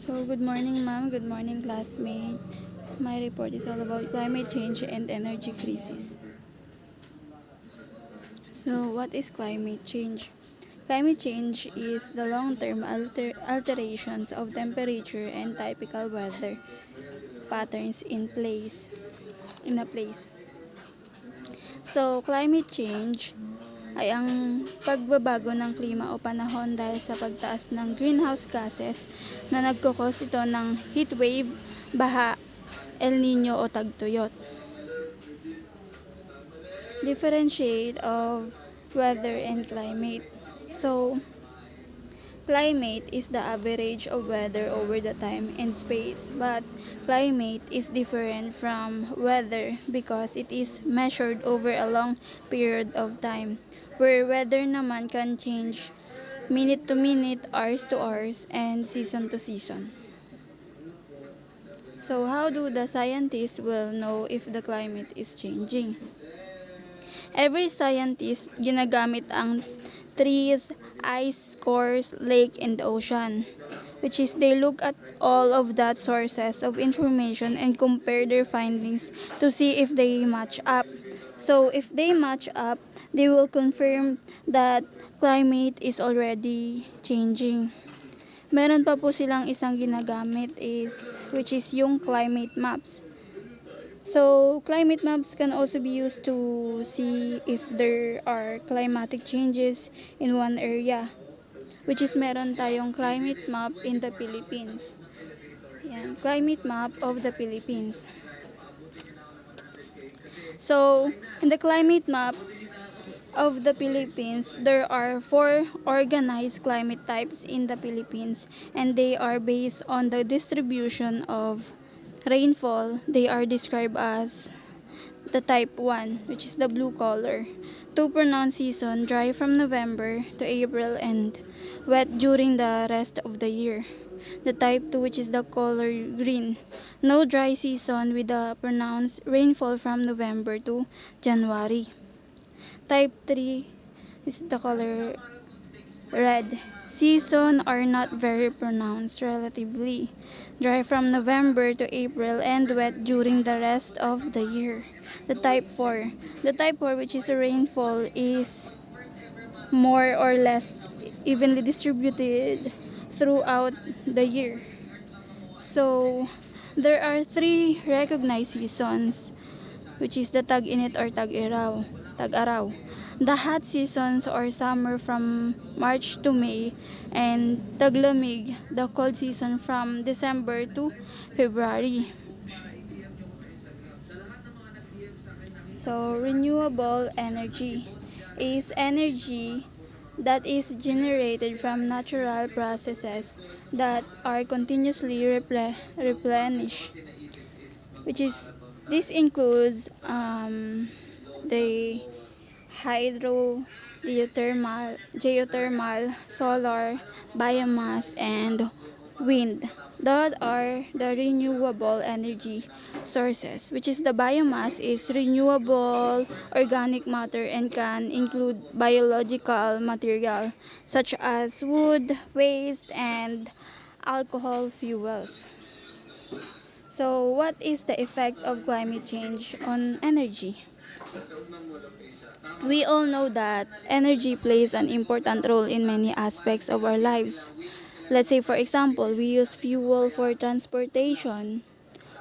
So, good morning, ma'am. Good morning, classmate. My report is all about climate change and energy crisis. So, what is climate change? Climate change is the long-term alterations of temperature and typical weather patterns in a place. So, climate change ay ang pagbabago ng klima o panahon dahil sa pagtaas ng greenhouse gases na nagkukos ito ng heat wave, baha, El Nino o tagtuyot. Differentiate of weather and climate. So, climate is the average of weather over the time and space, but climate is different from weather because it is measured over a long period of time, where weather naman can change minute to minute, hours to hours, and season to season. So how do the scientists will know if the climate is changing? Every scientist ginagamit ang trees, ice cores, lake, and ocean, which is they look at all of that sources of information and compare their findings to see if they match up. So if they match up, they will confirm that climate is already changing. Meron pa po silang isang ginagamit which is yung climate maps. So, climate maps can also be used to see if there are climatic changes in one area, which is meron tayong climate map in the Philippines. Yan, climate map of the Philippines. So, in the climate map of the Philippines, there are 4 organized climate types in the Philippines, and they are based on the distribution of rainfall. They are described as the type 1, which is the blue color. 2 pronounced season, dry from November to April and wet during the rest of the year. The type 2, which is the color green, no dry season with a pronounced rainfall from November to January. Type 3 is the color red. Season are not very pronounced relatively. Dry from November to April and wet during the rest of the year. The type 4. The type 4, which is a rainfall, is more or less evenly distributed throughout the year. So, there are 3 recognized seasons, which is the tag-init or tag-araw. The hot seasons or summer from March to May, and taglamig, the cold season from December to February. So, renewable energy is energy that is generated from natural processes that are continuously replenished, which is this includes the hydro, geothermal, solar, biomass, and wind. That are the renewable energy sources, which is the biomass is renewable organic matter and can include biological material such as wood, waste, and alcohol fuels. So, what is the effect of climate change on energy? We all know that energy plays an important role in many aspects of our lives. Let's say, for example, we use fuel for transportation,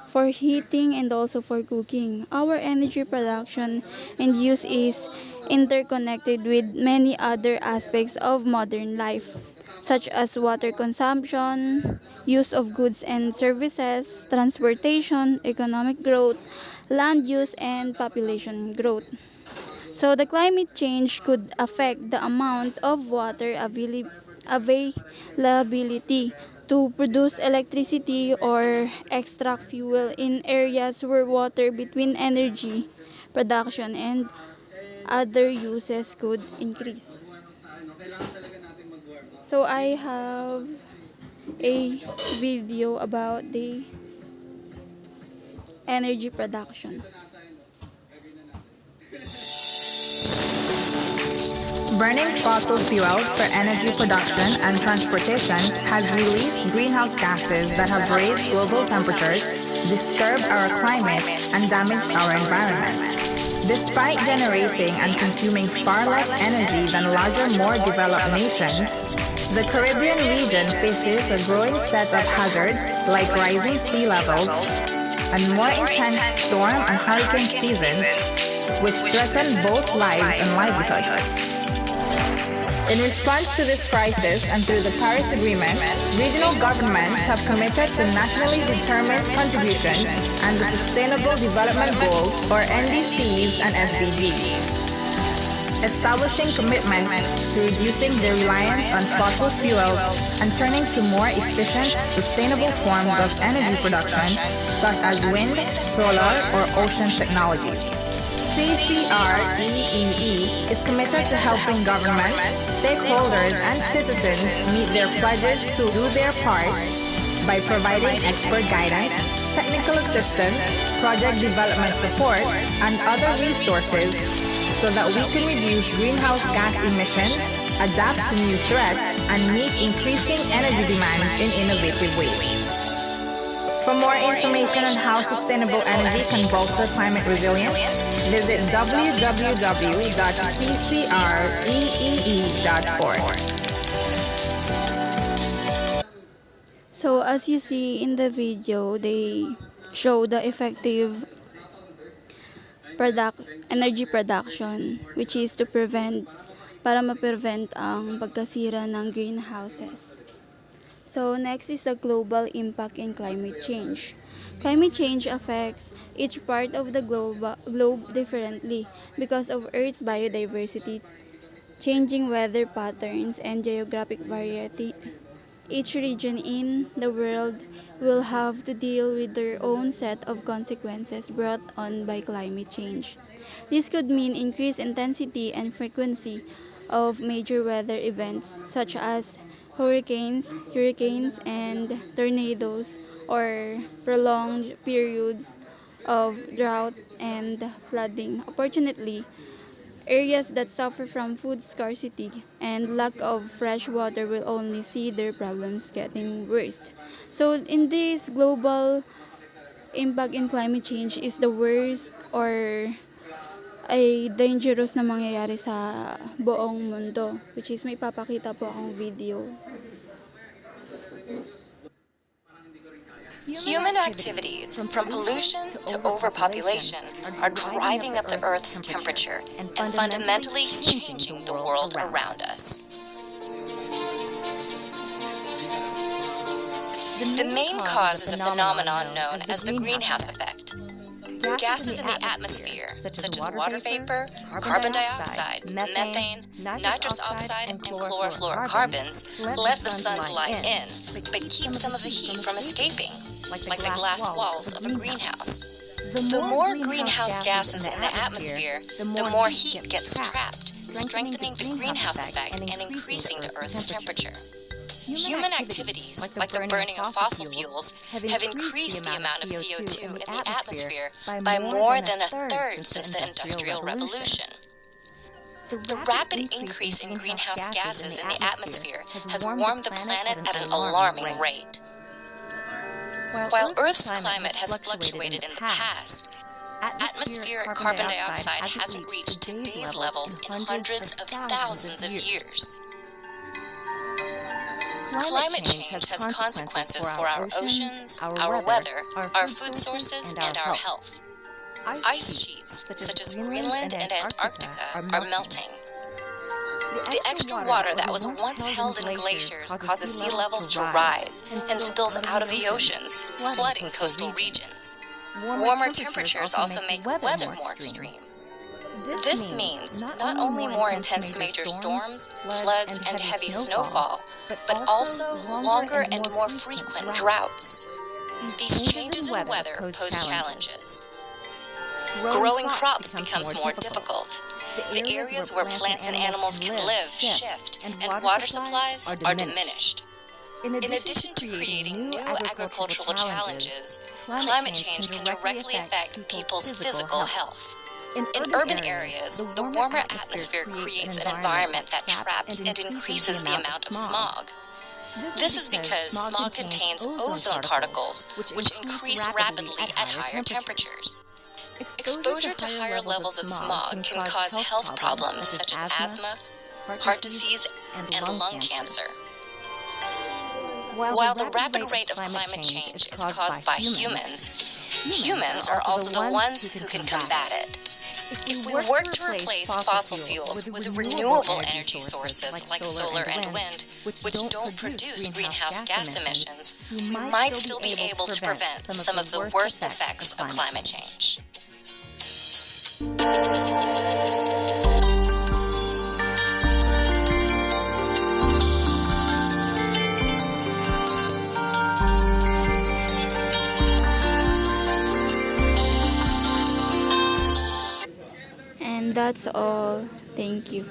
for heating, and also for cooking. Our energy production and use is interconnected with many other aspects of modern life, such as water consumption, use of goods and services, transportation, economic growth, land use, and population growth. So the climate change could affect the amount of water availability to produce electricity or extract fuel in areas where water between energy production and other uses could increase. So I have a video about the energy production. Burning fossil fuels for energy production and transportation has released greenhouse gases that have raised global temperatures, disturbed our climate, and damaged our environment. Despite generating and consuming far less energy than larger, more developed nations, the Caribbean region faces a growing set of hazards like rising sea levels and more intense storm and hurricane seasons, which threaten both lives and livelihoods. In response to this crisis and through the Paris Agreement, regional governments have committed to nationally determined contributions and the Sustainable Development Goals, or NDCs and SDGs, establishing commitments to reducing their reliance on fossil fuels and turning to more efficient, sustainable forms of energy production, such as wind, solar, or ocean technologies. CCREEE is committed to helping governments, stakeholders, and citizens meet their pledges to do their part by providing expert guidance, technical assistance, project development support, and other resources so that we can reduce greenhouse gas emissions, adapt to new threats, and meet increasing energy demands in innovative ways. For more information on how sustainable energy can bolster climate resilience, visit www.ccreee.org. So as you see in the video, they show the effective energy production, which is to para ma-prevent ang pagkasira ng greenhouses. So next is the global impact in climate change. Climate change affects each part of the globe differently because of Earth's biodiversity, changing weather patterns, and geographic variety. Each region in the world will have to deal with their own set of consequences brought on by climate change. This could mean increased intensity and frequency of major weather events such as hurricanes, and tornadoes, or prolonged periods of drought and flooding. Unfortunately, areas that suffer from food scarcity and lack of fresh water will only see their problems getting worse. So in this global impact in climate change is the worst or ay dangerous na mangyayari sa buong mundo, which is may papakita po akong video. Human activities, from pollution to overpopulation, are driving up the Earth's temperature and fundamentally changing the world around us. The main cause is a phenomenon known as the greenhouse effect. Gases in the atmosphere, such as water vapor, carbon dioxide, methane, nitrous oxide, and chlorofluorocarbons, let the sun's light in, but keep some of the heat from escaping, like the glass walls of a greenhouse. The more greenhouse gases in the atmosphere, the more heat gets trapped, strengthening the greenhouse effect and increasing the Earth's temperature. Human activities, like the burning of fossil fuels, have increased the amount of CO2 in the atmosphere by more than a third since the Industrial Revolution. The rapid increase in greenhouse gases in the atmosphere has warmed the planet at an alarming rate. While Earth's climate has fluctuated in the past, atmospheric carbon dioxide hasn't reached today's levels in hundreds of thousands of years. Climate change has consequences for our oceans, our weather, our food sources, and our health. Ice sheets, such as Greenland and Antarctica, are melting. The extra water that was once held in glaciers causes sea levels to rise and spills out of the oceans, flooding coastal regions. Warmer temperatures also make weather more extreme. This means not only more intense major storms, floods, and heavy snowfall, but also longer and more frequent droughts. These changes in weather pose challenges. Growing crops becomes more difficult. The areas where plants and animals can live shift, and water supplies are diminished. In addition to creating new agricultural challenges, climate change can directly affect people's physical health. In urban areas, the warmer atmosphere creates an environment that traps and increases the amount of smog. This is because smog contains ozone particles, which increase rapidly at higher temperatures. Exposure to higher levels of smog can cause health problems such as asthma, heart disease, and lung cancer. While the rapid rate of climate change is caused by humans, humans are also the ones who can combat it. If we work to replace fossil fuels with renewable energy sources like solar and wind, which don't produce greenhouse gas emissions, we might still be able to prevent some of the worst effects of climate change. And that's all. Thank you.